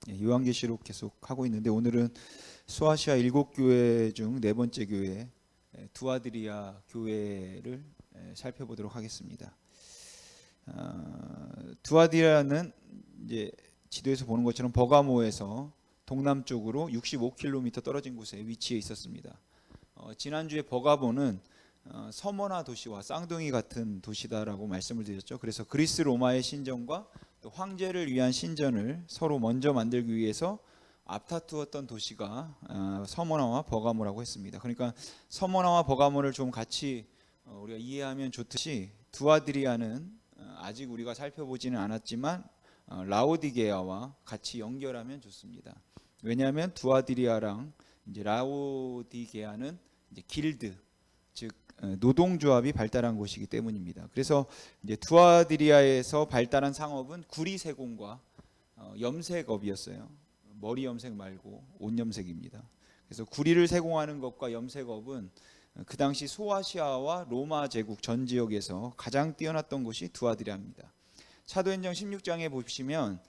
요한계시록 계속 하고 있는데 오늘은 소아시아 7교회 중 네 번째 교회 두아드리아 교회를 살펴보도록 하겠습니다. 두아드리아는 이제 지도에서 보는 것처럼 버가모에서 동남쪽으로 65km 떨어진 곳에 위치해 있었습니다. 지난주에 버가모는 서머나 도시와 쌍둥이 같은 도시다라고 말씀을 드렸죠. 그래서 그리스 로마의 신전과 또 황제를 위한 신전을 서로 먼저 만들기 위해서 앞다투었던 도시가 서머나와 버가모라고 했습니다. 그러니까 서머나와 버가모를 좀 같이 우리가 이해하면 좋듯이 두아드리아는 아직 우리가 살펴보지는 않았지만 라오디게아와 같이 연결하면 좋습니다. 왜냐하면 두아드리아랑 이제 라오디게아는 이제 길드, 즉 노동조합이 발달한 곳이기 때문입니다. 그래서 이제 두아드리아에서 발달한 상업은 구리 세공과 염색업이었어요. 머리 염색 말고 옷 염색입니다. 그래서 구리를 세공하는 것과 염색업은 그 당시 소아시아와 로마 제국 전 지역에서 가장 뛰어났던 곳이 두아드리아입니다. 사도행전 16장에 보시면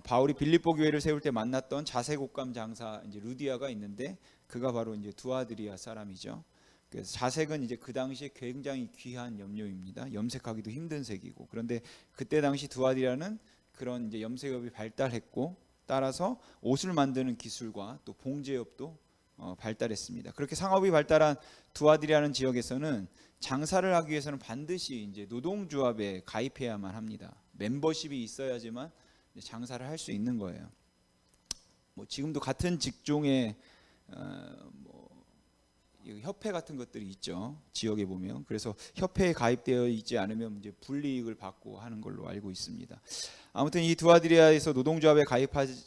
바울이 빌립보 교회를 세울 때 만났던 자색옷감 장사 이제 루디아가 있는데 그가 바로 이제 두아드리아 사람이죠. 그래서 자색은 이제 그 당시에 굉장히 귀한 염료입니다. 염색하기도 힘든 색이고. 그런데 그때 당시 두아드리아는 그런 이제 염색업이 발달했고 따라서 옷을 만드는 기술과 또 봉제업도 발달했습니다. 그렇게 상업이 발달한 두아드리아는 지역에서는 장사를 하기 위해서는 반드시 이제 노동조합에 가입해야만 합니다. 멤버십이 있어야지만 장사를 할 수 있는 거예요. 뭐 지금도 같은 직종의 협회 같은 것들이 있죠. 지역에 보면. 그래서 협회에 가입되어 있지 않으면 이제 불이익을 받고 하는 걸로 알고 있습니다. 아무튼 이 두아드리아에서 노동조합에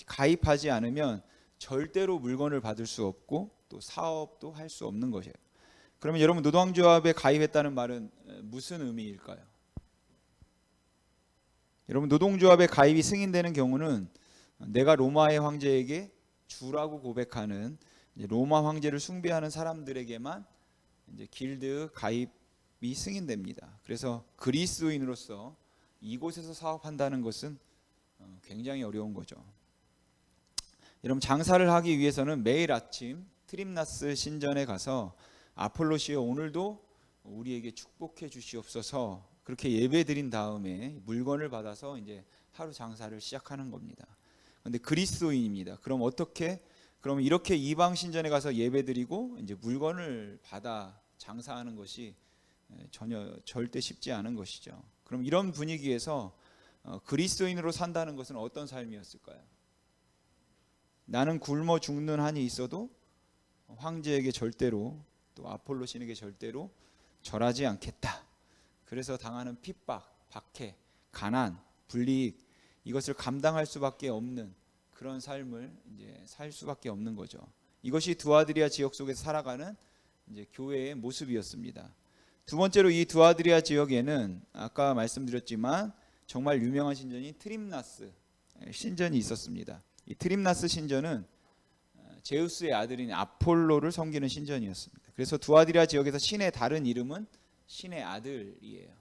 가입하지 않으면 절대로 물건을 받을 수 없고 또 사업도 할 수 없는 것이에요. 그러면 여러분 노동조합에 가입했다는 말은 무슨 의미일까요? 여러분 노동조합에 가입이 승인되는 경우는 내가 로마의 황제에게 주라고 고백하는 로마 황제를 숭배하는 사람들에게만 이제 길드 가입이 승인됩니다. 그래서 그리스도인으로서 이곳에서 사업한다는 것은 굉장히 어려운 거죠. 여러분 장사를 하기 위해서는 매일 아침 트림나스 신전에 가서 아폴로시여 오늘도 우리에게 축복해 주시옵소서 그렇게 예배드린 다음에 물건을 받아서 이제 하루 장사를 시작하는 겁니다. 그런데 그리스도인입니다. 그럼 이렇게 이방 신전에 가서 예배드리고 이제 물건을 받아 장사하는 것이 절대 쉽지 않은 것이죠. 그럼 이런 분위기에서 그리스도인으로 산다는 것은 어떤 삶이었을까요? 나는 굶어 죽는 한이 있어도 황제에게 절대로 또 아폴로 신에게 절대로 절하지 않겠다. 그래서 당하는 핍박, 박해, 가난, 불이익 이것을 감당할 수밖에 없는 그런 삶을 이제 살 수밖에 없는 거죠. 이것이 두아드리아 지역 속에서 살아가는 이제 교회의 모습이었습니다. 두 번째로 이 두아드리아 지역에는 아까 말씀드렸지만 정말 유명한 신전이 트림나스 신전이 있었습니다. 이 트림나스 신전은 제우스의 아들인 아폴로를 섬기는 신전이었습니다. 그래서 두아드리아 지역에서 신의 다른 이름은 신의 아들이에요.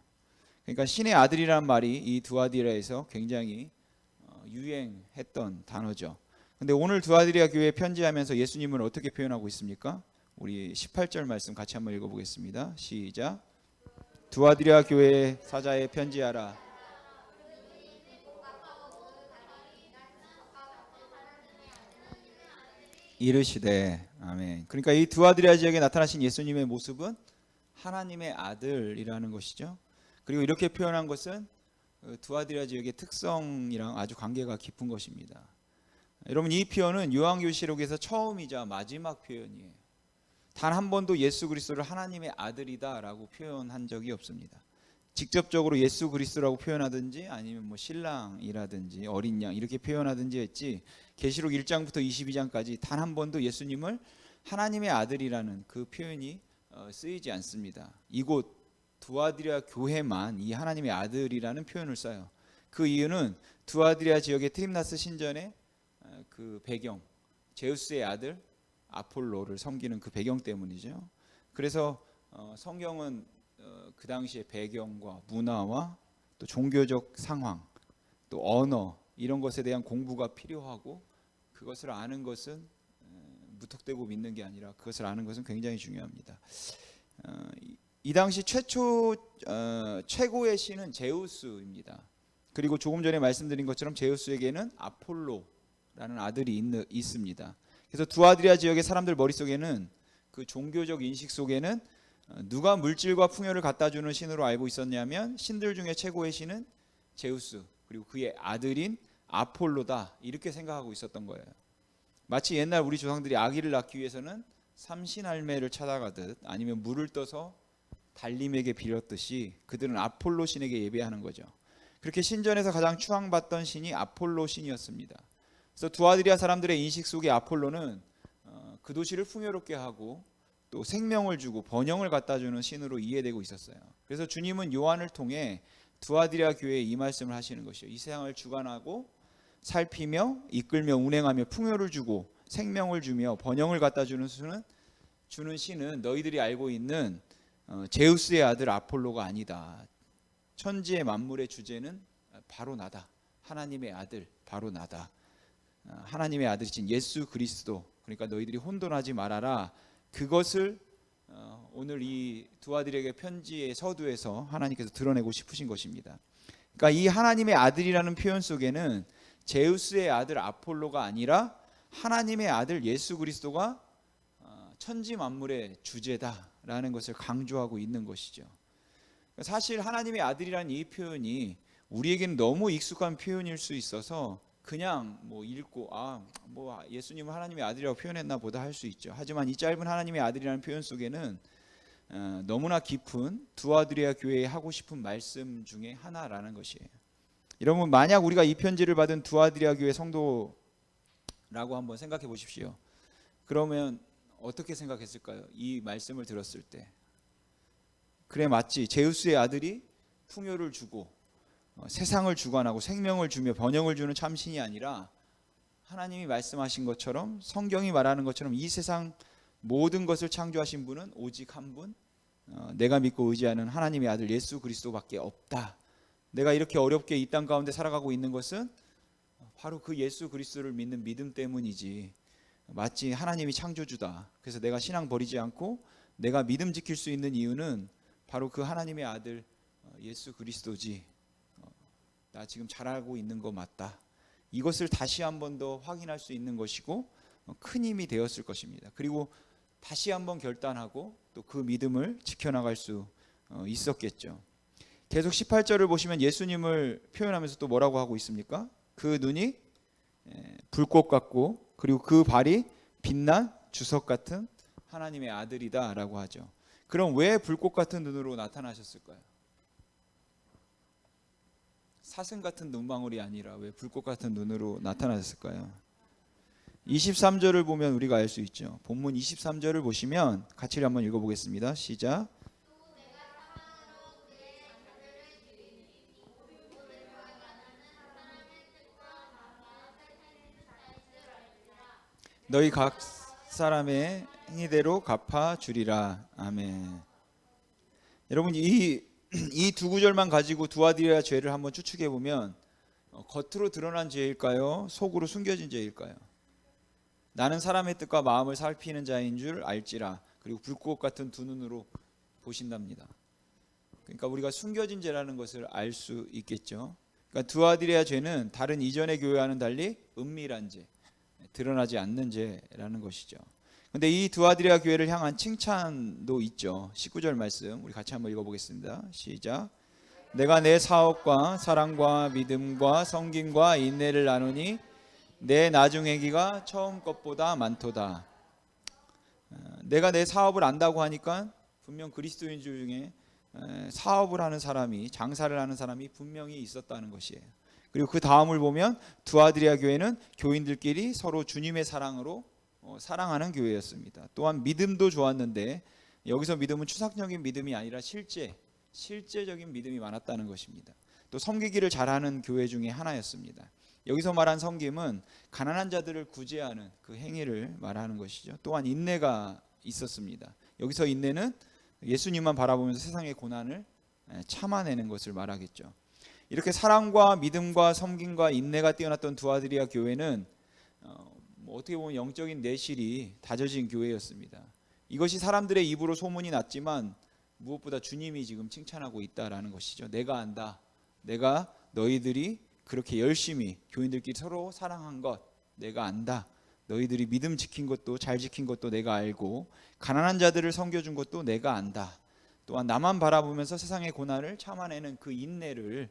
그러니까 신의 아들이라는 말이 이 두아드리아에서 굉장히 유행했던 단어죠. 근데 오늘 두아드리아 교회에 편지하면서 예수님을 어떻게 표현하고 있습니까? 우리 18절 말씀 같이 한번 읽어보겠습니다. 시작. 두아드리아 교회 사자에 편지하라. 이르시되 아멘. 그러니까 이 두아드리아 지역에 나타나신 예수님의 모습은 하나님의 아들이라는 것이죠. 그리고 이렇게 표현한 것은 두아드리아 지역의 특성이랑 아주 관계가 깊은 것입니다. 여러분 이 표현은 요한계시록에서 처음이자 마지막 표현이에요. 단 한 번도 예수 그리스도를 하나님의 아들이다라고 표현한 적이 없습니다. 직접적으로 예수 그리스도라고 표현하든지 아니면 뭐 신랑이라든지 어린 양 이렇게 표현하든지 했지 계시록 1장부터 22장까지 단 한 번도 예수님을 하나님의 아들이라는 그 표현이 쓰이지 않습니다. 이곳 두아드리아 교회만 이 하나님의 아들이라는 표현을 써요. 그 이유는 두아드리아 지역의 트림나스 신전의 그 배경, 제우스의 아들 아폴로를 섬기는 그 배경 때문이죠. 그래서 성경은 그 당시의 배경과 문화와 또 종교적 상황, 또 언어 이런 것에 대한 공부가 필요하고 그것을 아는 것은 무턱대고 믿는 게 아니라 그것을 아는 것은 굉장히 중요합니다. 이 당시 최고의 신은 제우스입니다. 그리고 조금 전에 말씀드린 것처럼 제우스에게는 아폴로라는 아들이 있습니다. 그래서 두아드리아 지역의 사람들 머릿속에는 그 종교적 인식 속에는 누가 물질과 풍요를 갖다 주는 신으로 알고 있었냐면 신들 중에 최고의 신은 제우스 그리고 그의 아들인 아폴로다 이렇게 생각하고 있었던 거예요. 마치 옛날 우리 조상들이 아기를 낳기 위해서는 삼신할매를 찾아가듯 아니면 물을 떠서 달림에게 빌었듯이 그들은 아폴로 신에게 예배하는 거죠. 그렇게 신전에서 가장 추앙받던 신이 아폴로 신이었습니다. 그래서 두아드리아 사람들의 인식 속에 아폴로는 그 도시를 풍요롭게 하고 또 생명을 주고 번영을 갖다 주는 신으로 이해되고 있었어요. 그래서 주님은 요한을 통해 두아드리아 교회에 이 말씀을 하시는 것이요. 이 세상을 주관하고 살피며 이끌며 운행하며 풍요를 주고 생명을 주며 번영을 갖다 주는 신은 너희들이 알고 있는 제우스의 아들 아폴로가 아니다. 천지의 만물의 주제는 바로 나다. 하나님의 아들 바로 나다. 하나님의 아들이신 예수 그리스도. 그러니까 너희들이 혼돈하지 말아라. 그것을 오늘 이 두아들에게 편지의 서두에서 하나님께서 드러내고 싶으신 것입니다. 그러니까 이 하나님의 아들이라는 표현 속에는 제우스의 아들 아폴로가 아니라 하나님의 아들 예수 그리스도가 천지 만물의 주제다라는 것을 강조하고 있는 것이죠. 사실 하나님의 아들이라는 이 표현이 우리에게는 너무 익숙한 표현일 수 있어서 그냥 읽고 예수님은 하나님의 아들이라고 표현했나 보다 할 수 있죠. 하지만 이 짧은 하나님의 아들이라는 표현 속에는 너무나 깊은 두아드리아 교회에 하고 싶은 말씀 중에 하나라는 것이에요. 여러분 만약 우리가 이 편지를 받은 두아드리아 교회 성도라고 한번 생각해 보십시오. 그러면 어떻게 생각했을까요? 이 말씀을 들었을 때 그래 맞지 제우스의 아들이 풍요를 주고 세상을 주관하고 생명을 주며 번영을 주는 참신이 아니라 하나님이 말씀하신 것처럼 성경이 말하는 것처럼 이 세상 모든 것을 창조하신 분은 오직 한 분 내가 믿고 의지하는 하나님의 아들 예수 그리스도밖에 없다. 내가 이렇게 어렵게 이 땅 가운데 살아가고 있는 것은 바로 그 예수 그리스도를 믿는 믿음 때문이지 마치 하나님이 창조주다. 그래서 내가 신앙 버리지 않고 내가 믿음 지킬 수 있는 이유는 바로 그 하나님의 아들 예수 그리스도지. 나 지금 잘하고 있는 거 맞다. 이것을 다시 한 번 더 확인할 수 있는 것이고 큰 힘이 되었을 것입니다. 그리고 다시 한번 결단하고 또 그 믿음을 지켜나갈 수 있었겠죠. 계속 18절을 보시면 예수님을 표현하면서 또 뭐라고 하고 있습니까? 그 눈이 불꽃 같고 그리고 그 발이 빛난 주석 같은 하나님의 아들이다 라고 하죠. 그럼 왜 불꽃 같은 눈으로 나타나셨을까요? 사슴 같은 눈망울이 아니라 왜 불꽃 같은 눈으로 나타나셨을까요? 23절을 보면 우리가 알 수 있죠. 본문 23절을 보시면 같이 한번 읽어보겠습니다. 시작. 너희 각 사람의 행위대로 갚아 주리라. 아멘. 여러분 이 두 구절만 가지고 두아드리아 죄를 한번 추측해 보면 겉으로 드러난 죄일까요? 속으로 숨겨진 죄일까요? 나는 사람의 뜻과 마음을 살피는 자인 줄 알지라. 그리고 불꽃 같은 두 눈으로 보신답니다. 그러니까 우리가 숨겨진 죄라는 것을 알 수 있겠죠. 그러니까 두아드리아 죄는 다른 이전의 교회와는 달리 은밀한 죄, 드러나지 않는 죄라는 것이죠. 근데 이 두아드리아 교회를 향한 칭찬도 있죠. 19절 말씀 우리 같이 한번 읽어보겠습니다. 시작. 내가 내 사업과 사랑과 믿음과 섬김과 인내를 나누니 내 나중 행위가 처음 것보다 많도다. 내가 내 사업을 안다고 하니까 분명 그리스도인 중에 사업을 하는 사람이 장사를 하는 사람이 분명히 있었다는 것이에요. 그리고 그 다음을 보면 두아드리아 교회는 교인들끼리 서로 주님의 사랑으로 사랑하는 교회였습니다. 또한 믿음도 좋았는데 여기서 믿음은 추상적인 믿음이 아니라 실제적인 믿음이 많았다는 것입니다. 또 섬기기를 잘하는 교회 중에 하나였습니다. 여기서 말한 섬김은 가난한 자들을 구제하는 그 행위를 말하는 것이죠. 또한 인내가 있었습니다. 여기서 인내는 예수님만 바라보면서 세상의 고난을 참아내는 것을 말하겠죠. 이렇게 사랑과 믿음과 섬김과 인내가 뛰어났던 두아드리아 교회는 어떻게 보면 영적인 내실이 다져진 교회였습니다. 이것이 사람들의 입으로 소문이 났지만 무엇보다 주님이 지금 칭찬하고 있다라는 것이죠. 내가 안다. 내가 너희들이 그렇게 열심히 교인들끼리 서로 사랑한 것 내가 안다. 너희들이 믿음 지킨 것도 잘 지킨 것도 내가 알고 가난한 자들을 섬겨준 것도 내가 안다. 또한 나만 바라보면서 세상의 고난을 참아내는 그 인내를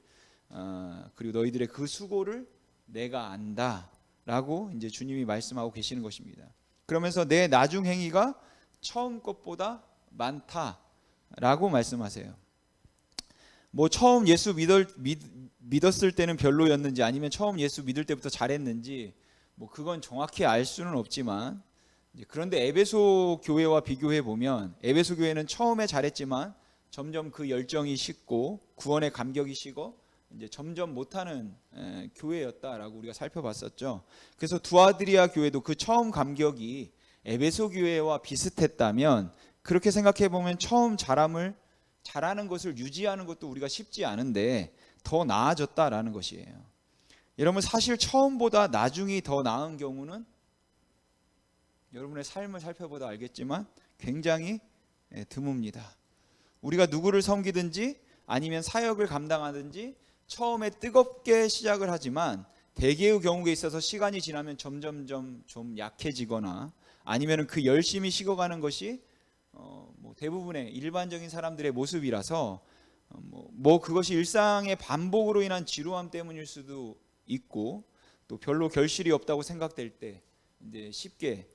그리고 너희들의 그 수고를 내가 안다 라고 이제 주님이 말씀하고 계시는 것입니다. 그러면서 내 나중 행위가 처음 것보다 많다라고 말씀하세요. 뭐 처음 예수 믿었을 때는 별로였는지 아니면 처음 예수 믿을 때부터 잘했는지 뭐 그건 정확히 알 수는 없지만, 그런데 에베소 교회와 비교해 보면 에베소 교회는 처음에 잘했지만 점점 그 열정이 식고 구원의 감격이 식어 이제 점점 못하는 교회였다라고 우리가 살펴봤었죠. 그래서 두아드리아 교회도 그 처음 감격이 에베소 교회와 비슷했다면, 그렇게 생각해 보면 처음 잘하는 것을 유지하는 것도 우리가 쉽지 않은데 더 나아졌다라는 것이에요. 여러분, 사실 처음보다 나중이 더 나은 경우는 여러분의 삶을 살펴보다 알겠지만 굉장히 드뭅니다. 우리가 누구를 섬기든지 아니면 사역을 감당하든지 처음에 뜨겁게 시작을 하지만 대개의 경우에 있어서 시간이 지나면 점점점 좀 약해지거나 아니면 그 열심히 식어가는 것이 뭐 대부분의 일반적인 사람들의 모습이라서 뭐 그것이 일상의 반복으로 인한 지루함 때문일 수도 있고, 또 별로 결실이 없다고 생각될 때 이제 쉽게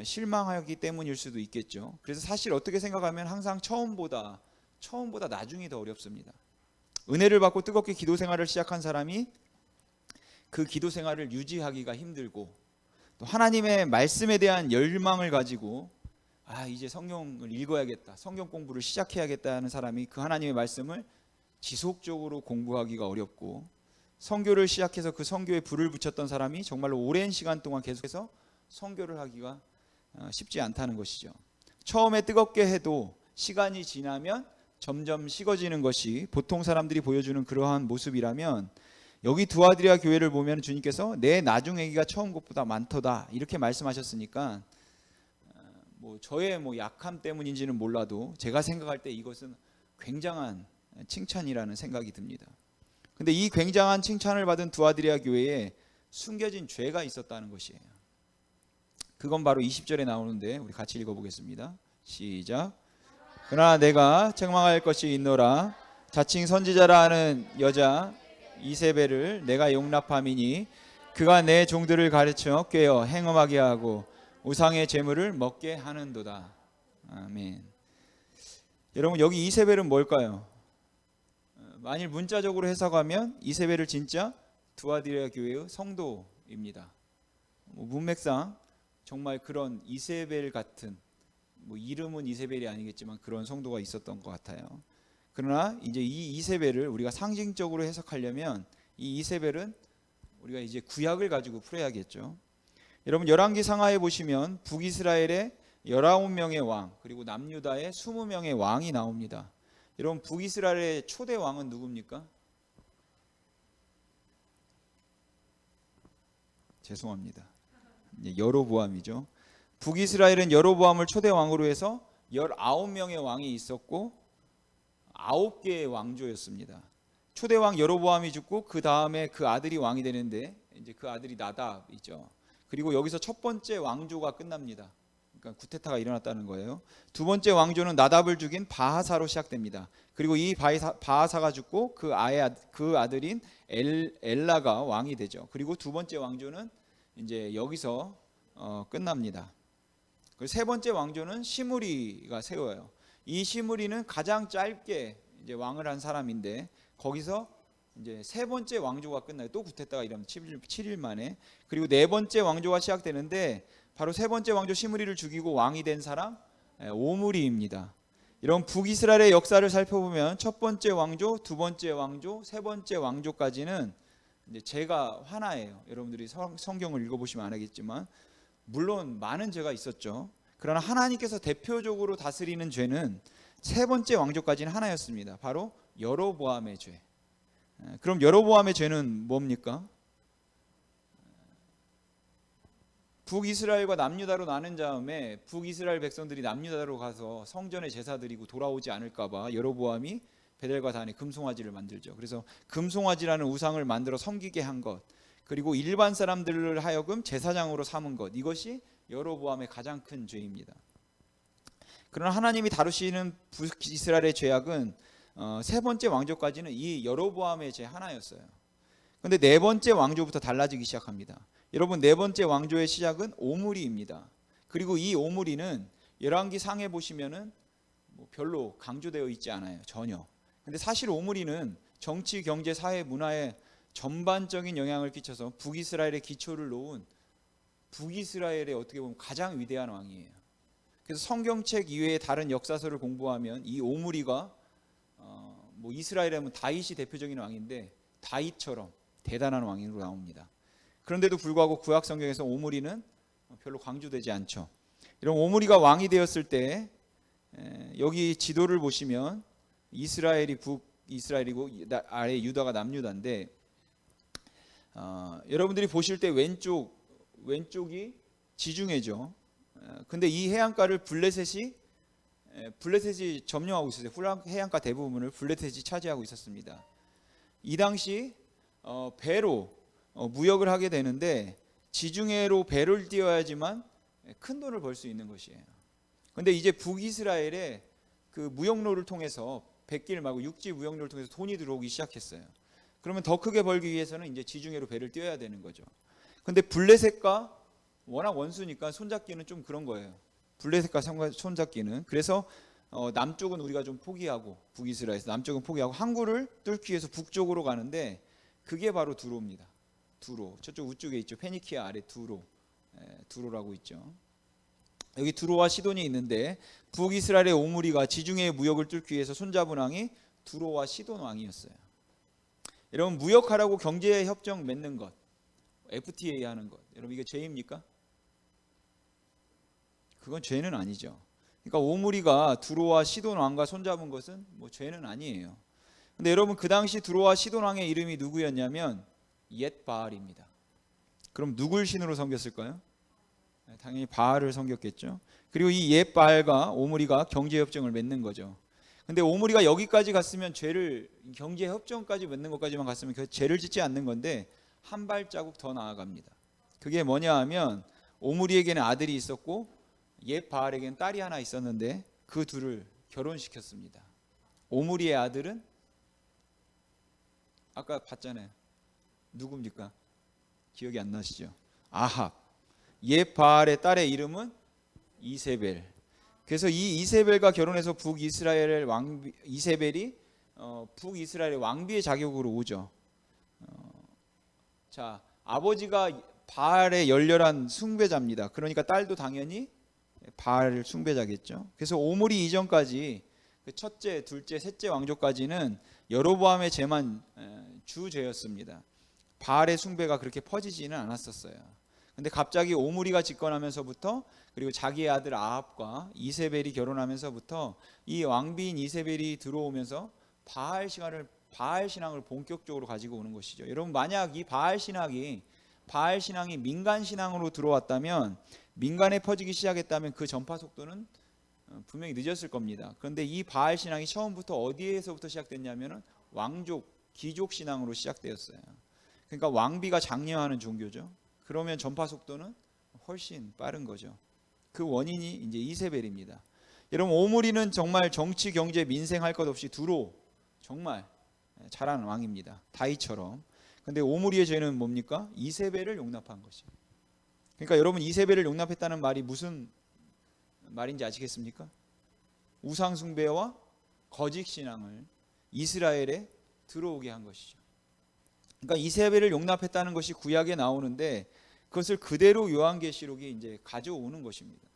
실망하기 때문일 수도 있겠죠. 그래서 사실 어떻게 생각하면 항상 처음보다 나중이 더 어렵습니다. 은혜를 받고 뜨겁게 기도 생활을 시작한 사람이 그 기도 생활을 유지하기가 힘들고, 또 하나님의 말씀에 대한 열망을 가지고 이제 성경을 읽어야겠다, 성경 공부를 시작해야겠다 하는 사람이 그 하나님의 말씀을 지속적으로 공부하기가 어렵고, 선교를 시작해서 그 선교에 불을 붙였던 사람이 정말로 오랜 시간 동안 계속해서 선교를 하기가 쉽지 않다는 것이죠. 처음에 뜨겁게 해도 시간이 지나면 점점 식어지는 것이 보통 사람들이 보여주는 그러한 모습이라면, 여기 두아드리아 교회를 보면 주님께서 내 나중 행위가 처음 것보다 많도다 이렇게 말씀하셨으니까 뭐 저의 약함 때문인지는 몰라도 제가 생각할 때 이것은 굉장한 칭찬이라는 생각이 듭니다. 근데 이 굉장한 칭찬을 받은 두아드리아 교회에 숨겨진 죄가 있었다는 것이에요. 그건 바로 20절에 나오는데 우리 같이 읽어보겠습니다. 시작. 그러나 내가 책망할 것이 있노라. 자칭 선지자라 하는 여자 이세벨을 내가 용납함이니 그가 내 종들을 가르쳐 꾀어 행음하게 하고 우상의 제물을 먹게 하는도다. 아멘. 여러분, 여기 이세벨은 뭘까요? 만일 문자적으로 해석하면 이세벨을 진짜 두아드리아 교회의 성도입니다. 문맥상 정말 그런 이세벨 같은, 이름은 이세벨이 아니겠지만 그런 성도가 있었던 것 같아요. 그러나 이제 이 이세벨을 우리가 상징적으로 해석하려면 이 이세벨은 우리가 이제 구약을 가지고 풀어야겠죠. 여러분, 열왕기 상하에 보시면 북이스라엘의 19명의 왕 그리고 남유다의 20명의 왕이 나옵니다. 여러분, 북이스라엘의 초대 왕은 누굽니까? 죄송합니다. 여로보암이죠. 북이스라엘은 여로보암을 초대 왕으로 해서 19명의 왕이 있었고 9개의 왕조였습니다. 초대 왕 여로보암이 죽고 그 다음에 그 아들이 왕이 되는데 이제 그 아들이 나답이죠. 그리고 여기서 첫 번째 왕조가 끝납니다. 그러니까 구테타가 일어났다는 거예요. 두 번째 왕조는 나답을 죽인 바하사로 시작됩니다. 그리고 이 바하사가 죽고 그 아들인 엘라가 왕이 되죠. 그리고 두 번째 왕조는 이제 여기서 끝납니다. 그리고 세 번째 왕조는 시므리가 세워요. 이 시므리는 가장 짧게 이제 왕을 한 사람인데 거기서 이제 세 번째 왕조가 끝나요. 또 구테타가 일어납니다. 7일 만에. 그리고 네 번째 왕조가 시작되는데 바로 세 번째 왕조 시므리를 죽이고 왕이 된 사람 오므리입니다. 이런 북이스라엘의 역사를 살펴보면 첫 번째 왕조, 두 번째 왕조, 세 번째 왕조까지는 이제 죄가 하나예요. 여러분들이 성경을 읽어보시면 알겠지만 물론 많은 죄가 있었죠. 그러나 하나님께서 대표적으로 다스리는 죄는 세 번째 왕조까지는 하나였습니다. 바로 여로보암의 죄. 그럼 여로보암의 죄는 뭡니까? 북이스라엘과 남유다로 나눈 다음에 북이스라엘 백성들이 남유다로 가서 성전에 제사 드리고 돌아오지 않을까 봐 여로보암이 베델과 단에 금송아지를 만들죠. 그래서 금송아지라는 우상을 만들어 섬기게 한 것, 그리고 일반 사람들을 하여금 제사장으로 삼은 것, 이것이 여로보암의 가장 큰 죄입니다. 그러나 하나님이 다루시는 북이스라엘의 죄악은 세 번째 왕조까지는 이 여로보암의 죄 하나였어요. 근데 네 번째 왕조부터 달라지기 시작합니다. 여러분, 네 번째 왕조의 시작은 오므리입니다. 그리고 이 오므리는 열왕기 상에 보시면은 별로 강조되어 있지 않아요. 전혀. 근데 사실 오므리는 정치, 경제, 사회, 문화에 전반적인 영향을 끼쳐서 북이스라엘의 기초를 놓은 북이스라엘의 어떻게 보면 가장 위대한 왕이에요. 그래서 성경책 이외의 다른 역사서를 공부하면 이 오므리가 이스라엘에 하면 다윗이 대표적인 왕인데 다윗처럼 대단한 왕으로 나옵니다. 그런데도 불구하고 구약 성경에서 오므리는 별로 강조되지 않죠. 이런 오므리가 왕이 되었을 때 여기 지도를 보시면 이스라엘이 북이스라엘이고 아래 유다가 남유다인데 여러분들이 보실 때 왼쪽이 지중해죠. 근데 이 해안가를 블레셋이 점령하고 있었어요. 해안가 대부분을 블레셋이 차지하고 있었습니다. 이 당시 배로 무역을 하게 되는데 지중해로 배를 띄워야지만 큰 돈을 벌 수 있는 것이에요. 근데 이제 북이스라엘의 그 무역로를 통해서 백길 말고 육지 무역로를 통해서 돈이 들어오기 시작했어요. 그러면 더 크게 벌기 위해서는 이제 지중해로 배를 띄워야 되는 거죠. 근데 블레셋과 워낙 원수니까 손잡기는 좀 그런 거예요. 블레셋과 손잡기는. 그래서 남쪽은 우리가 좀 포기하고, 북이스라엘에서 남쪽은 포기하고 항구를 뚫기 위해서 북쪽으로 가는데 그게 바로 두로입니다. 두로. 저쪽 우쪽에 있죠. 페니키아 아래 두로라고 있죠. 여기 두로와 시돈이 있는데 북이스라엘의 오므리가 지중해의 무역을 뚫기 위해서 손잡은 왕이 두로와 시돈 왕이었어요. 여러분, 무역하라고 경제 협정 맺는 것, FTA 하는 것, 여러분 이게 죄입니까? 그건 죄는 아니죠. 그러니까 오므리가 두로와 시돈 왕과 손잡은 것은 죄는 아니에요. 근데 여러분, 그 당시 두로와 시돈 왕의 이름이 누구였냐면 옛 바알입니다. 그럼 누굴 신으로 섬겼을까요? 당연히 바알을 섬겼겠죠. 그리고 이 옛 바알과 오므리가 경제 협정을 맺는 거죠. 근데 오므리가 여기까지 갔으면 경제 협정까지 맺는 것까지만 갔으면 죄를 짓지 않는 건데 한 발자국 더 나아갑니다. 그게 뭐냐 하면 오므리에게는 아들이 있었고 옛 바알에게는 딸이 하나 있었는데 그 둘을 결혼시켰습니다. 오므리의 아들은 아까 봤잖아요. 누굽니까? 기억이 안 나시죠? 아합. 옛 바알의 딸의 이름은 이세벨. 그래서 이 이세벨과 결혼해서 이세벨이 북이스라엘의 왕비의 자격으로 오죠. 자, 아버지가 바알의 열렬한 숭배자입니다. 그러니까 딸도 당연히 바알 숭배자겠죠. 그래서 오므리 이전까지 그 첫째, 둘째, 셋째 왕조까지는 여로보암의 죄만 주죄였습니다. 바알의 숭배가 그렇게 퍼지지는 않았었어요. 근데 갑자기 오므리가 집권하면서부터, 그리고 자기의 아들 아합과 이세벨이 결혼하면서부터 이 왕비인 이세벨이 들어오면서 바알 신앙을 본격적으로 가지고 오는 것이죠. 여러분, 만약 이 바알 신앙이 민간 신앙으로 들어왔다면, 민간에 퍼지기 시작했다면 그 전파 속도는 분명히 늦었을 겁니다. 그런데 이 바알 신앙이 처음부터 어디에서부터 시작됐냐면은 왕족, 귀족 신앙으로 시작되었어요. 그러니까 왕비가 장려하는 종교죠. 그러면 전파 속도는 훨씬 빠른 거죠. 그 원인이 이제 이세벨입니다. 여러분, 오므리는 정말 정치, 경제, 민생 할 것 없이 두로 정말 잘하는 왕입니다. 다윗처럼. 근데 오므리의 죄는 뭡니까? 이세벨을 용납한 것이에요. 그러니까 여러분, 이세벨을 용납했다는 말이 무슨 말인지 아시겠습니까? 우상 숭배와 거짓 신앙을 이스라엘에 들어오게 한 것이죠. 그러니까 이세벨을 용납했다는 것이 구약에 나오는데 그것을 그대로 요한계시록이 이제 가져오는 것입니다.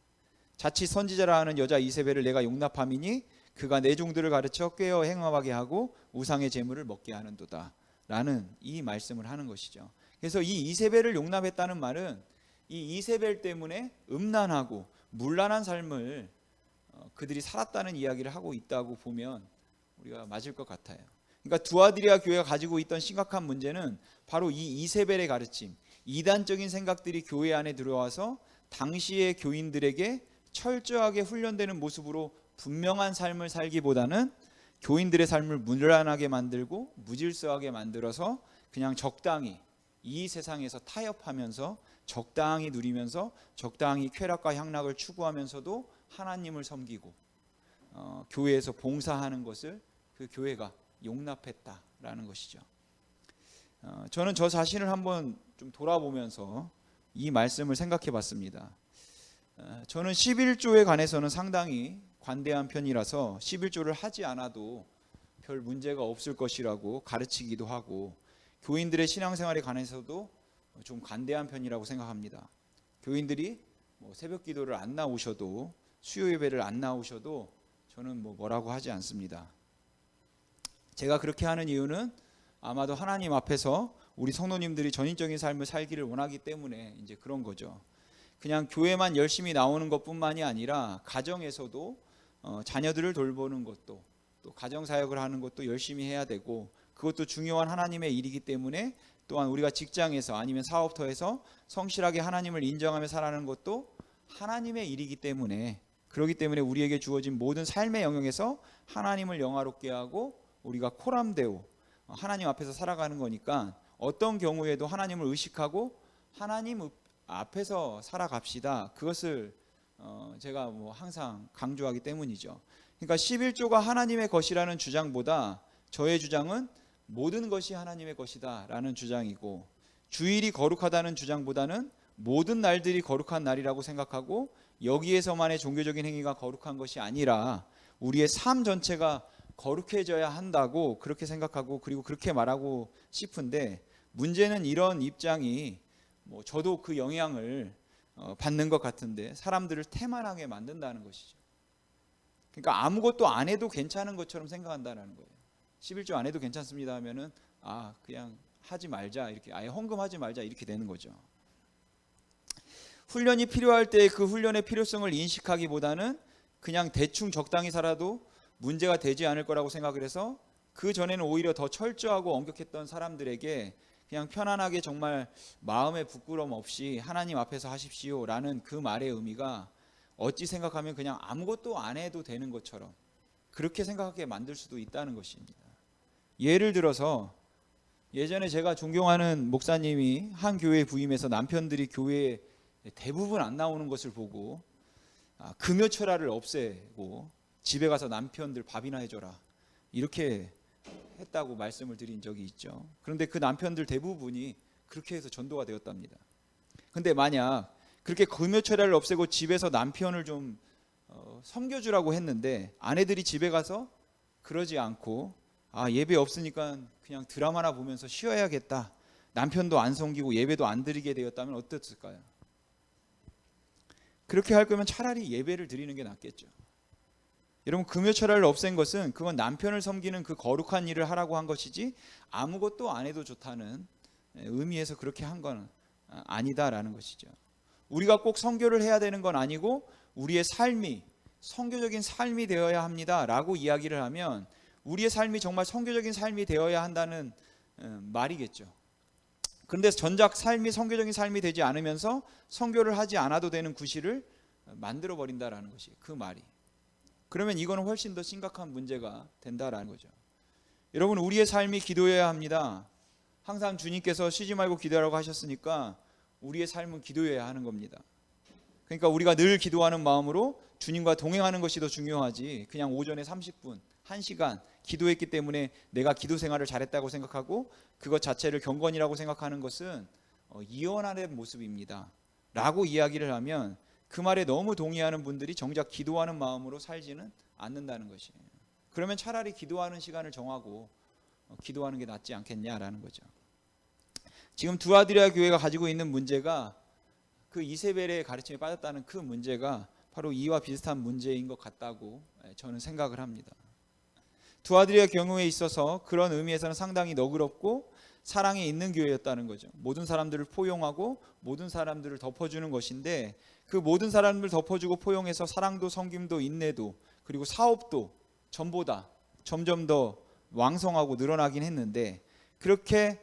자칫 선지자라 하는 여자 이세벨을 내가 용납함이니 그가 내 종들을 가르쳐 꾀어 행함하게 하고 우상의 제물을 먹게 하는도다 라는 이 말씀을 하는 것이죠. 그래서 이 이세벨을 용납했다는 말은 이 이세벨 때문에 음란하고 문란한 삶을 그들이 살았다는 이야기를 하고 있다고 보면 우리가 맞을 것 같아요. 그러니까 두아드리아 교회가 가지고 있던 심각한 문제는 바로 이 이세벨의 가르침, 이단적인 생각들이 교회 안에 들어와서 당시의 교인들에게 철저하게 훈련되는 모습으로 분명한 삶을 살기보다는 교인들의 삶을 문란하게 만들고 무질서하게 만들어서 그냥 적당히 이 세상에서 타협하면서 적당히 누리면서 적당히 쾌락과 향락을 추구하면서도 하나님을 섬기고 교회에서 봉사하는 것을 그 교회가 용납했다라는 것이죠. 저는 저 자신을 한번 좀 돌아보면서 이 말씀을 생각해 봤습니다. 저는 11조에 관해서는 상당히 관대한 편이라서 11조를 하지 않아도 별 문제가 없을 것이라고 가르치기도 하고, 교인들의 신앙생활에 관해서도 좀 관대한 편이라고 생각합니다. 교인들이 새벽 기도를 안 나오셔도, 수요 예배를 안 나오셔도 저는 뭐라고 하지 않습니다. 제가 그렇게 하는 이유는 아마도 하나님 앞에서 우리 성도님들이 전인적인 삶을 살기를 원하기 때문에 이제 그런 거죠. 그냥 교회만 열심히 나오는 것뿐만이 아니라 가정에서도 자녀들을 돌보는 것도, 또 가정사역을 하는 것도 열심히 해야 되고, 그것도 중요한 하나님의 일이기 때문에, 또한 우리가 직장에서 아니면 사업터에서 성실하게 하나님을 인정하며 살아가는 것도 하나님의 일이기 때문에, 그렇기 때문에 우리에게 주어진 모든 삶의 영역에서 하나님을 영화롭게 하고 우리가 코람데오 하나님 앞에서 살아가는 거니까, 어떤 경우에도 하나님을 의식하고 하나님 앞에서 살아갑시다. 그것을 제가 항상 강조하기 때문이죠. 그러니까 11조가 하나님의 것이라는 주장보다 저의 주장은 모든 것이 하나님의 것이다 라는 주장이고, 주일이 거룩하다는 주장보다는 모든 날들이 거룩한 날이라고 생각하고, 여기에서만의 종교적인 행위가 거룩한 것이 아니라 우리의 삶 전체가 거룩해져야 한다고 그렇게 생각하고, 그리고 그렇게 말하고 싶은데, 문제는 이런 입장이 저도 그 영향을 받는 것 같은데 사람들을 태만하게 만든다는 것이죠. 그러니까 아무것도 안 해도 괜찮은 것처럼 생각한다는 거예요. 11조 안 해도 괜찮습니다 하면은 그냥 하지 말자, 이렇게 아예 헌금하지 말자, 이렇게 되는 거죠. 훈련이 필요할 때 그 훈련의 필요성을 인식하기보다는 그냥 대충 적당히 살아도 문제가 되지 않을 거라고 생각을 해서, 그 전에는 오히려 더 철저하고 엄격했던 사람들에게 그냥 편안하게 정말 마음의 부끄럼 없이 하나님 앞에서 하십시오 라는 그 말의 의미가 어찌 생각하면 그냥 아무것도 안 해도 되는 것처럼 그렇게 생각하게 만들 수도 있다는 것입니다. 예를 들어서 예전에 제가 존경하는 목사님이 한 교회에 부임해서 남편들이 교회에 대부분 안 나오는 것을 보고 금요철화를 없애고 집에 가서 남편들 밥이나 해줘라, 이렇게 했다고 말씀을 드린 적이 있죠. 그런데 그 남편들 대부분이 그렇게 해서 전도가 되었답니다. 근데 만약 그렇게 금요철야를 없애고 집에서 남편을 좀 섬겨주라고 했는데 아내들이 집에 가서 그러지 않고 예배 없으니까 그냥 드라마나 보면서 쉬어야겠다, 남편도 안 섬기고 예배도 안 드리게 되었다면 어땠을까요? 그렇게 할 거면 차라리 예배를 드리는 게 낫겠죠. 여러분, 금요철야를 없앤 것은 그건 남편을 섬기는 그 거룩한 일을 하라고 한 것이지 아무것도 안 해도 좋다는 의미에서 그렇게 한 건 아니다라는 것이죠. 우리가 꼭 선교를 해야 되는 건 아니고 우리의 삶이 선교적인 삶이 되어야 합니다라고 이야기를 하면 우리의 삶이 정말 선교적인 삶이 되어야 한다는 말이겠죠. 그런데 전작 삶이 선교적인 삶이 되지 않으면서 선교를 하지 않아도 되는 구실을 만들어 버린다라는 것이 그 말이. 그러면 이거는 훨씬 더 심각한 문제가 된다라는 거죠. 여러분, 우리의 삶이 기도해야 합니다. 항상 주님께서 쉬지 말고 기도하라고 하셨으니까 우리의 삶은 기도해야 하는 겁니다. 그러니까 우리가 늘 기도하는 마음으로 주님과 동행하는 것이 더 중요하지, 그냥 오전에 30분, 1시간 기도했기 때문에 내가 기도 생활을 잘했다고 생각하고 그것 자체를 경건이라고 생각하는 것은 이원하는 모습입니다 라고 이야기를 하면, 그 말에 너무 동의하는 분들이 정작 기도하는 마음으로 살지는 않는다는 것이에요. 그러면 차라리 기도하는 시간을 정하고 기도하는 게 낫지 않겠냐라는 거죠. 지금 두아드리아 교회가 가지고 있는 문제가 그 이세벨의 가르침에 빠졌다는 그 문제가 바로 이와 비슷한 문제인 것 같다고 저는 생각을 합니다. 두아드리아 경우에 있어서 그런 의미에서는 상당히 너그럽고 사랑이 있는 교회였다는 거죠. 모든 사람들을 포용하고 모든 사람들을 덮어주는 것인데, 그 모든 사람들을 덮어주고 포용해서 사랑도 섬김도 인내도 그리고 사업도 전보다 점점 더 왕성하고 늘어나긴 했는데 그렇게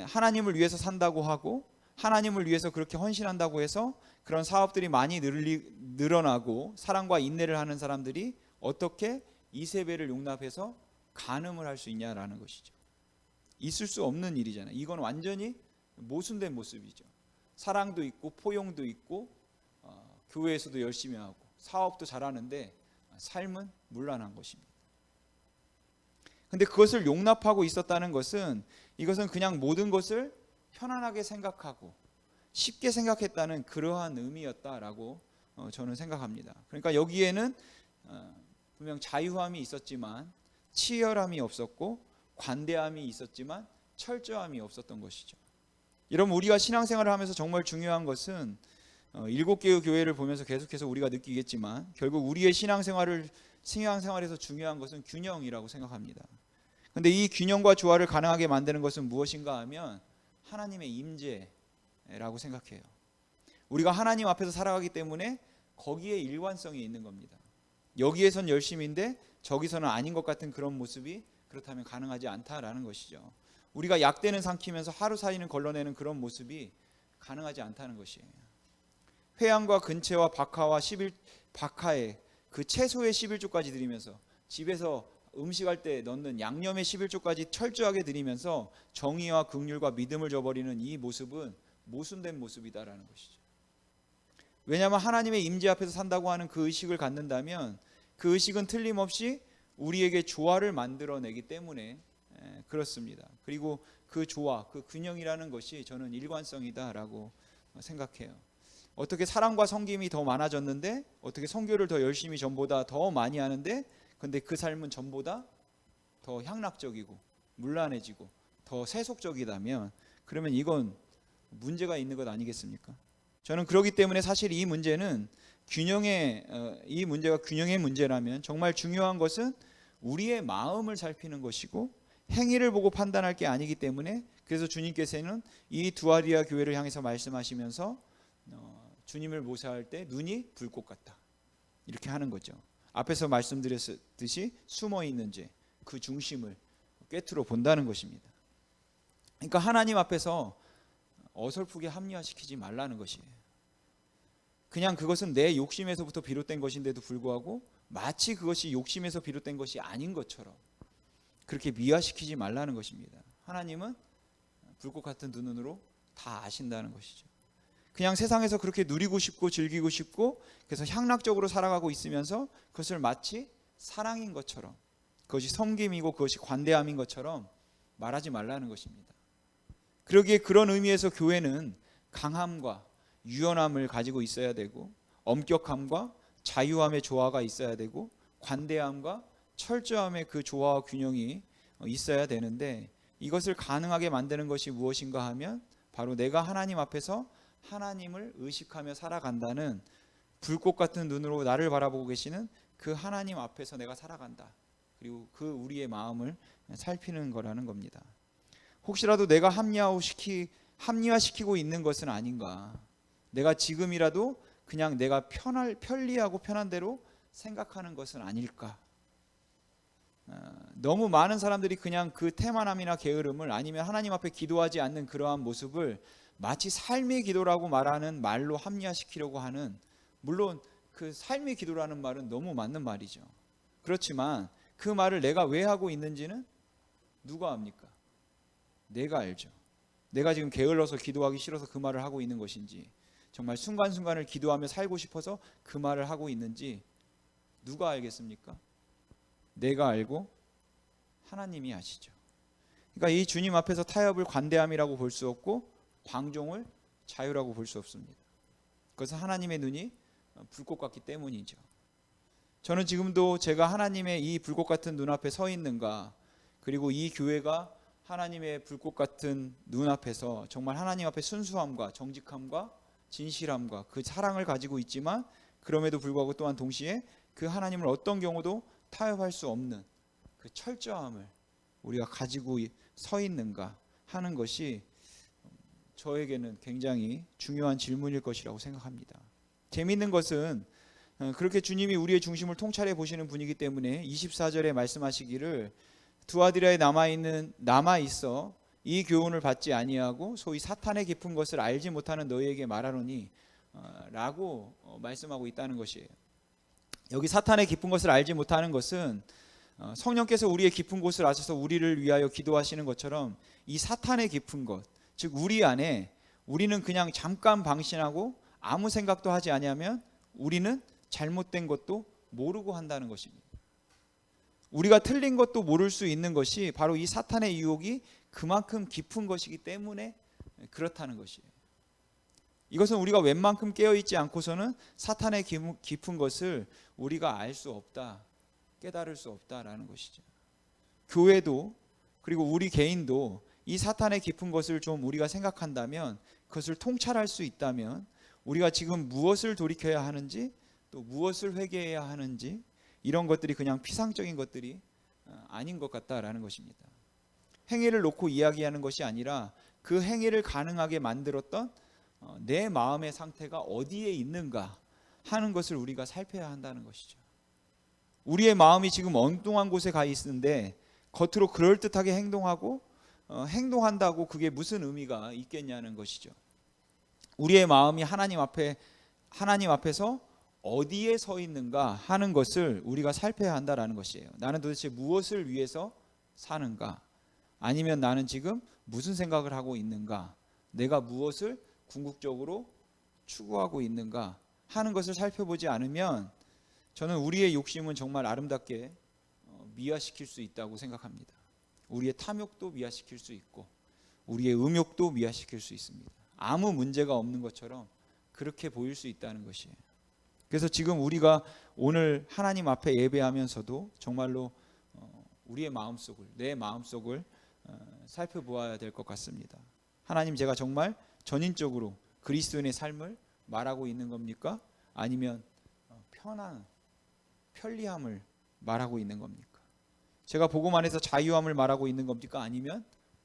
하나님을 위해서 산다고 하고 하나님을 위해서 그렇게 헌신한다고 해서 그런 사업들이 많이 늘어나고 사랑과 인내를 하는 사람들이 어떻게 이세벨을 용납해서 간음을 할 수 있냐라는 것이죠. 있을 수 없는 일이잖아요. 이건 완전히 모순된 모습이죠. 사랑도 있고 포용도 있고 교회에서도 열심히 하고 사업도 잘하는데 삶은 문란한 것입니다. 근데 그것을 용납하고 있었다는 것은 이것은 그냥 모든 것을 편안하게 생각하고 쉽게 생각했다는 그러한 의미였다라고 저는 생각합니다. 그러니까 여기에는 분명 자유함이 있었지만 치열함이 없었고 관대함이 있었지만 철저함이 없었던 것이죠. 여러분, 우리가 신앙생활을 하면서 정말 중요한 것은 7개의 교회를 보면서 계속해서 우리가 느끼겠지만 결국 우리의 신앙생활에서 중요한 것은 균형이라고 생각합니다. 그런데 이 균형과 조화를 가능하게 만드는 것은 무엇인가 하면 하나님의 임재라고 생각해요. 우리가 하나님 앞에서 살아가기 때문에 거기에 일관성이 있는 겁니다. 여기에선 열심인데 저기서는 아닌 것 같은 그런 모습이 그렇다면 가능하지 않다라는 것이죠. 우리가 약대는 삼키면서 하루 사이는 걸러내는 그런 모습이 가능하지 않다는 것이에요. 회양과 근채와 박하에 그 채소의 11조까지 드리면서 집에서 음식할 때 넣는 양념의 11조까지 철저하게 드리면서 정의와 긍휼과 믿음을 저버리는 이 모습은 모순된 모습이다라는 것이죠. 왜냐하면 하나님의 임재 앞에서 산다고 하는 그 의식을 갖는다면 그 의식은 틀림없이 우리에게 조화를 만들어내기 때문에 그렇습니다. 그리고 그 조화, 그 균형이라는 것이 저는 일관성이다라고 생각해요. 어떻게 사랑과 섬김이 더 많아졌는데 어떻게 선교를 더 열심히 전보다 더 많이 하는데 근데 그 삶은 전보다 더 향락적이고 문란해지고 더 세속적이다면 그러면 이건 문제가 있는 것 아니겠습니까? 저는 그렇기 때문에 사실 이 문제가 균형의 문제라면 정말 중요한 것은 우리의 마음을 살피는 것이고 행위를 보고 판단할 게 아니기 때문에 그래서 주님께서는 이 두아리아 교회를 향해서 말씀하시면서 주님을 모사할 때 눈이 불꽃 같다 이렇게 하는 거죠. 앞에서 말씀드렸듯이 숨어있는 죄, 그 중심을 꿰뚫어 본다는 것입니다. 그러니까 하나님 앞에서 어설프게 합리화시키지 말라는 것이에요. 그냥 그것은 내 욕심에서부터 비롯된 것인데도 불구하고 마치 그것이 욕심에서 비롯된 것이 아닌 것처럼 그렇게 미화시키지 말라는 것입니다. 하나님은 불꽃 같은 두 눈으로 다 아신다는 것이죠. 그냥 세상에서 그렇게 누리고 싶고 즐기고 싶고 그래서 향락적으로 살아가고 있으면서 그것을 마치 사랑인 것처럼 그것이 섬김이고 그것이 관대함인 것처럼 말하지 말라는 것입니다. 그러기에 그런 의미에서 교회는 강함과 유연함을 가지고 있어야 되고 엄격함과 자유함의 조화가 있어야 되고 관대함과 철저함의 그 조화와 균형이 있어야 되는데 이것을 가능하게 만드는 것이 무엇인가 하면 바로 내가 하나님 앞에서 하나님을 의식하며 살아간다는 불꽃 같은 눈으로 나를 바라보고 계시는 그 하나님 앞에서 내가 살아간다. 그리고 그 우리의 마음을 살피는 거라는 겁니다. 혹시라도 내가 합리화시키고 있는 것은 아닌가? 내가 지금이라도 그냥 내가 편리하고 편한 대로 생각하는 것은 아닐까? 너무 많은 사람들이 그냥 그 태만함이나 게으름을 아니면 하나님 앞에 기도하지 않는 그러한 모습을 마치 삶의 기도라고 말하는 말로 합리화시키려고 하는, 물론 그 삶의 기도라는 말은 너무 맞는 말이죠. 그렇지만 그 말을 내가 왜 하고 있는지는 누가 압니까? 내가 알죠. 내가 지금 게을러서 기도하기 싫어서 그 말을 하고 있는 것인지, 정말 순간순간을 기도하며 살고 싶어서 그 말을 하고 있는지 누가 알겠습니까? 내가 알고 하나님이 아시죠. 그러니까 이 주님 앞에서 타협을 관대함이라고 볼 수 없고 광종을 자유라고 볼 수 없습니다. 그것은 하나님의 눈이 불꽃 같기 때문이죠. 저는 지금도 제가 하나님의 이 불꽃 같은 눈앞에 서 있는가, 그리고 이 교회가 하나님의 불꽃 같은 눈앞에서 정말 하나님 앞에 순수함과 정직함과 진실함과 그 사랑을 가지고 있지만 그럼에도 불구하고 또한 동시에 그 하나님을 어떤 경우도 타협할 수 없는 그 철저함을 우리가 가지고 서 있는가 하는 것이 저에게는 굉장히 중요한 질문일 것이라고 생각합니다. 재미있는 것은 그렇게 주님이 우리의 중심을 통찰해 보시는 분이기 때문에 24절에 말씀하시기를 두아디라에 남아 있어 이 교훈을 받지 아니하고 소위 사탄의 깊은 것을 알지 못하는 너희에게 말하노니 라고 말씀하고 있다는 것이에요. 여기 사탄의 깊은 것을 알지 못하는 것은 성령께서 우리의 깊은 곳을 아셔서 우리를 위하여 기도하시는 것처럼 이 사탄의 깊은 것, 즉 우리 안에 우리는 그냥 잠깐 방신하고 아무 생각도 하지 아니하면 우리는 잘못된 것도 모르고 한다는 것입니다. 우리가 틀린 것도 모를 수 있는 것이 바로 이 사탄의 유혹이 그만큼 깊은 것이기 때문에 그렇다는 것이에요. 이것은 우리가 웬만큼 깨어있지 않고서는 사탄의 깊은 것을 우리가 알 수 없다, 깨달을 수 없다라는 것이죠. 교회도 그리고 우리 개인도 이 사탄의 깊은 것을 좀 우리가 생각한다면, 그것을 통찰할 수 있다면 우리가 지금 무엇을 돌이켜야 하는지 또 무엇을 회개해야 하는지 이런 것들이 그냥 피상적인 것들이 아닌 것 같다라는 것입니다. 행위를 놓고 이야기하는 것이 아니라 그 행위를 가능하게 만들었던 내 마음의 상태가 어디에 있는가 하는 것을 우리가 살펴야 한다는 것이죠. 우리의 마음이 지금 엉뚱한 곳에 가 있는데 겉으로 그럴듯하게 행동하고 행동한다고 그게 무슨 의미가 있겠냐는 것이죠. 우리의 마음이 하나님 앞에서 어디에 서 있는가 하는 것을 우리가 살펴야 한다라는 것이에요. 나는 도대체 무엇을 위해서 사는가? 아니면 나는 지금 무슨 생각을 하고 있는가? 내가 무엇을 궁극적으로 추구하고 있는가 하는 것을 살펴보지 않으면 저는 우리의 욕심은 정말 아름답게 미화시킬 수 있다고 생각합니다. 우리의 탐욕도 미화시킬 수 있고 우리의 음욕도 미화시킬 수 있습니다. 아무 문제가 없는 것처럼 그렇게 보일 수 있다는 것이에요. 그래서 지금 우리가 오늘 하나님 앞에 예배하면서도 정말로 우리의 마음속을, 내 마음속을 살펴보아야 될 것 같습니다. 하나님, 제가 정말 전인적으로 그리스도인의 삶을 말하고 있는 겁니까? 아니면 편리함을 말하고 있는 겁니까? 제가 복음 안에서 자유함을 말하고 있는 겁니까? 아니면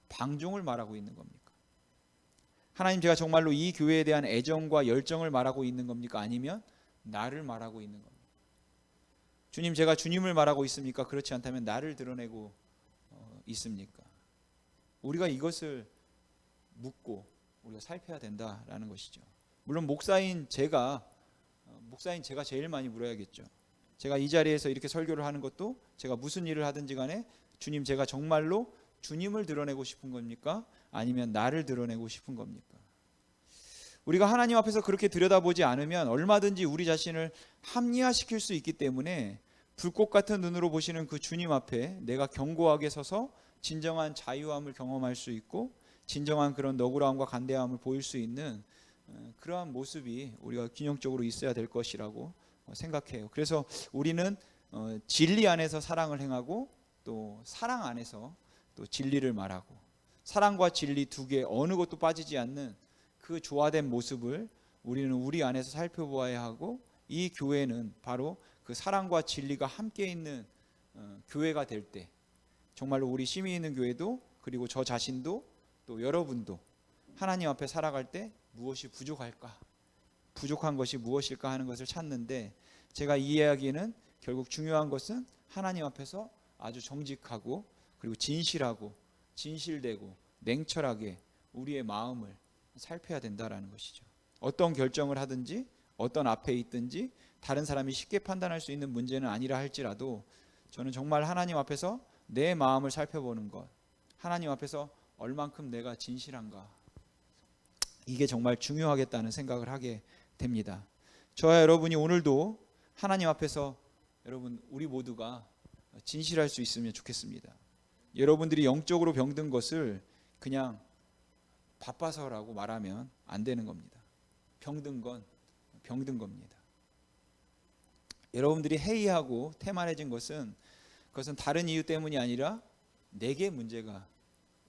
방종을 말하고 있는 겁니까? 하나님, 제가 정말로 이 교회에 대한 애정과 열정을 말하고 있는 겁니까? 아니면 나를 말하고 있는 겁니까? 주님, 제가 주님을 말하고 있습니까? 그렇지 않다면 나를 드러내고 있습니까? 우리가 이것을 묻고 우리가 살펴야 된다라는 것이죠. 물론 목사인 제가 제일 많이 물어야겠죠. 제가 이 자리에서 이렇게 설교를 하는 것도 제가 무슨 일을 하든지 간에 주님, 제가 정말로 주님을 드러내고 싶은 겁니까? 아니면 나를 드러내고 싶은 겁니까? 우리가 하나님 앞에서 그렇게 들여다보지 않으면 얼마든지 우리 자신을 합리화시킬 수 있기 때문에 불꽃 같은 눈으로 보시는 그 주님 앞에 내가 견고하게 서서 진정한 자유함을 경험할 수 있고 진정한 그런 너그러움과 간대함을 보일 수 있는 그러한 모습이 우리가 균형적으로 있어야 될 것이라고 생각해요. 그래서 우리는 진리 안에서 사랑을 행하고 또 사랑 안에서 또 진리를 말하고 사랑과 진리 두 개 어느 것도 빠지지 않는 그 조화된 모습을 우리는 우리 안에서 살펴보아야 하고 이 교회는 바로 그 사랑과 진리가 함께 있는 교회가 될 때 정말로 우리 심히 있는 교회도 그리고 저 자신도 또 여러분도 하나님 앞에 살아갈 때 무엇이 부족할까? 부족한 것이 무엇일까 하는 것을 찾는데 제가 이 이야기는 결국 중요한 것은 하나님 앞에서 아주 정직하고 그리고 진실하고 진실되고 냉철하게 우리의 마음을 살펴야 된다라는 것이죠. 어떤 결정을 하든지 어떤 앞에 있든지 다른 사람이 쉽게 판단할 수 있는 문제는 아니라 할지라도 저는 정말 하나님 앞에서 내 마음을 살펴보는 것, 하나님 앞에서 얼만큼 내가 진실한가, 이게 정말 중요하겠다는 생각을 하게 됩니다. 저와 여러분이 오늘도 하나님 앞에서 여러분 우리 모두가 진실할 수 있으면 좋겠습니다. 여러분들이 영적으로 병든 것을 그냥 바빠서라고 말하면 안 되는 겁니다. 병든 건 병든 겁니다. 여러분들이 해이하고 태만해진 것은 그것은 다른 이유 때문이 아니라 내게 문제가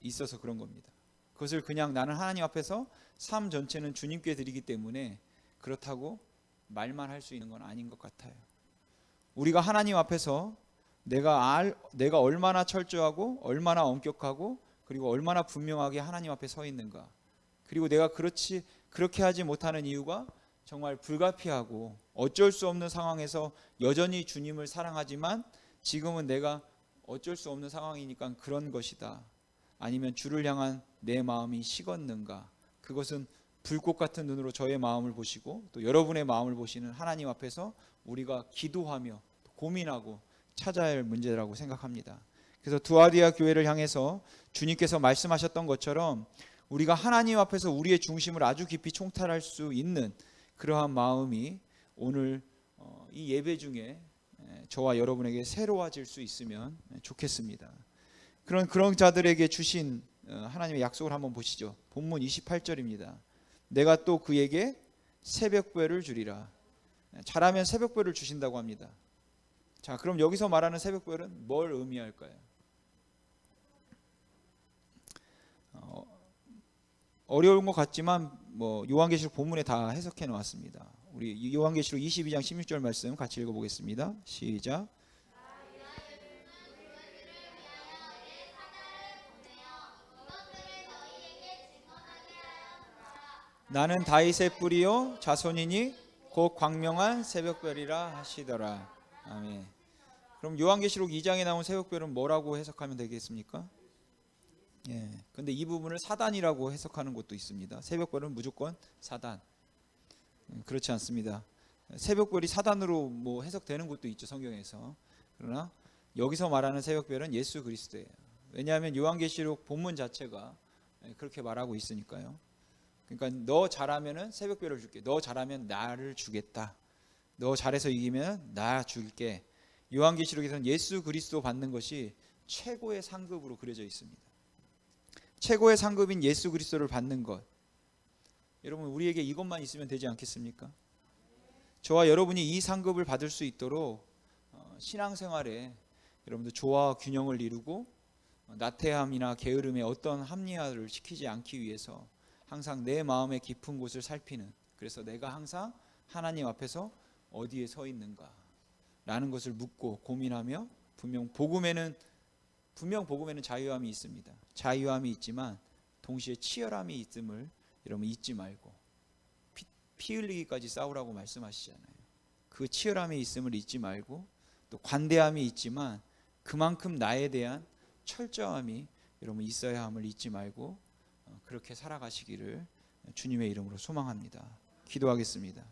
있어서 그런 겁니다. 그것을 그냥 나는 하나님 앞에서 삶 전체는 주님께 드리기 때문에 그렇다고 말만 할 수 있는 건 아닌 것 같아요. 우리가 하나님 앞에서 내가 얼마나 철저하고 얼마나 엄격하고 그리고 얼마나 분명하게 하나님 앞에 서 있는가, 그리고 내가 그렇게 하지 못하는 이유가 정말 불가피하고 어쩔 수 없는 상황에서 여전히 주님을 사랑하지만 지금은 내가 어쩔 수 없는 상황이니까 그런 것이다. 아니면 주를 향한 내 마음이 식었는가? 그것은 불꽃 같은 눈으로 저의 마음을 보시고 또 여러분의 마음을 보시는 하나님 앞에서 우리가 기도하며 고민하고 찾아야 할 문제라고 생각합니다. 그래서 두아디아 교회를 향해서 주님께서 말씀하셨던 것처럼 우리가 하나님 앞에서 우리의 중심을 아주 깊이 총탈할 수 있는 그러한 마음이 오늘 이 예배 중에 저와 여러분에게 새로워질 수 있으면 좋겠습니다. 그런 자들에게 주신 하나님의 약속을 한번 보시죠. 본문 28절입니다. 내가 또 그에게 새벽별을 주리라. 잘하면 새벽별을 주신다고 합니다. 자, 그럼 여기서 말하는 새벽별은 뭘 의미할까요? 어려운 것 같지만 요한계시록 본문에 다 해석해 놓았습니다. 우리 요한계시록 22장 16절 말씀 같이 읽어보겠습니다. 시작. 나는 다윗의 뿌리요 자손이니 곧 광명한 새벽별이라 하시더라. 아멘. 그럼 요한계시록 2장에 나온 새벽별은 뭐라고 해석하면 되겠습니까? 근데 이 부분을 사단이라고 해석하는 곳도 있습니다. 새벽별은 무조건 사단. 그렇지 않습니다. 새벽별이 사단으로 해석되는 곳도 있죠, 성경에서. 그러나 여기서 말하는 새벽별은 예수 그리스도예요. 왜냐하면 요한계시록 본문 자체가 그렇게 말하고 있으니까요. 그러니까 너 잘하면은 새벽별을 줄게. 너 잘하면 나를 주겠다. 너 잘해서 이기면 나 줄게. 요한계시록에서는 예수 그리스도 받는 것이 최고의 상급으로 그려져 있습니다. 최고의 상급인 예수 그리스도를 받는 것. 여러분, 우리에게 이것만 있으면 되지 않겠습니까? 저와 여러분이 이 상급을 받을 수 있도록 신앙생활에 여러분들 조화와 균형을 이루고 나태함이나 게으름에 어떤 합리화를 시키지 않기 위해서 항상 내 마음의 깊은 곳을 살피는, 그래서 내가 항상 하나님 앞에서 어디에 서 있는가 라는 것을 묻고 고민하며 분명 복음에는 자유함이 있습니다. 자유함이 있지만 동시에 치열함이 있음을 여러분 잊지 말고, 피 흘리기까지 싸우라고 말씀하시잖아요. 그 치열함이 있음을 잊지 말고, 또 관대함이 있지만 그만큼 나에 대한 철저함이 여러분 있어야 함을 잊지 말고 그렇게 살아가시기를 주님의 이름으로 소망합니다. 기도하겠습니다.